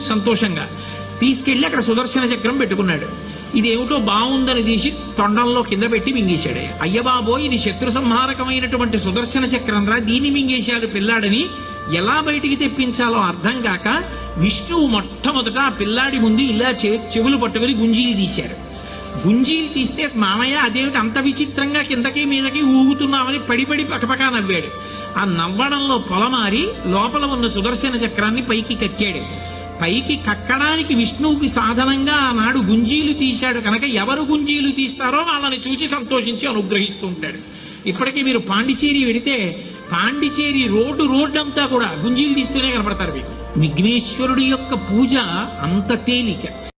సంతోషంగా తీసుకెళ్లి అక్కడ సుదర్శన చక్రం పెట్టుకున్నాడు. ఇదేమిటో బాగుందని తీసి తొండంలో కింద పెట్టి మింగేశాడు. అయ్యబాబో ఇది శత్రు సంహారకమైనటువంటి సుదర్శన చక్రం రా, దీన్ని మింగేశాడు పిల్లాడని ఎలా బయటికి తెప్పించాలో అర్థం కాక విష్ణువు మొట్టమొదట ఆ పిల్లాడి ముందు ఇలా చెవులు పట్టుకుని గుంజీలు తీశాడు. గుంజీలు తీస్తే మామయ్య అదేమిటి అంత విచిత్రంగా కిందకి మీదకి ఊగుతున్నామని పడిపడి పకపకా నవ్వాడు. ఆ నవ్వడంలో పొలమారి లోపల ఉన్న సుదర్శన చక్రాన్ని పైకి కక్కాడు. పైకి కక్కడానికి విష్ణువుకి సాధనంగా ఆనాడు గుంజీలు తీశాడు కనుక ఎవరు గుంజీలు తీస్తారో వాళ్ళని చూసి సంతోషించి అనుగ్రహిస్తూ ఉంటాడు. ఇప్పటికీ మీరు పాండిచేరి వెడితే పాండిచేరి రోడ్డు అంతా కూడా గుంజీలు తీస్తూనే కనపడతారు మీకు. విఘ్నేశ్వరుడి యొక్క పూజ అంత తేలిక.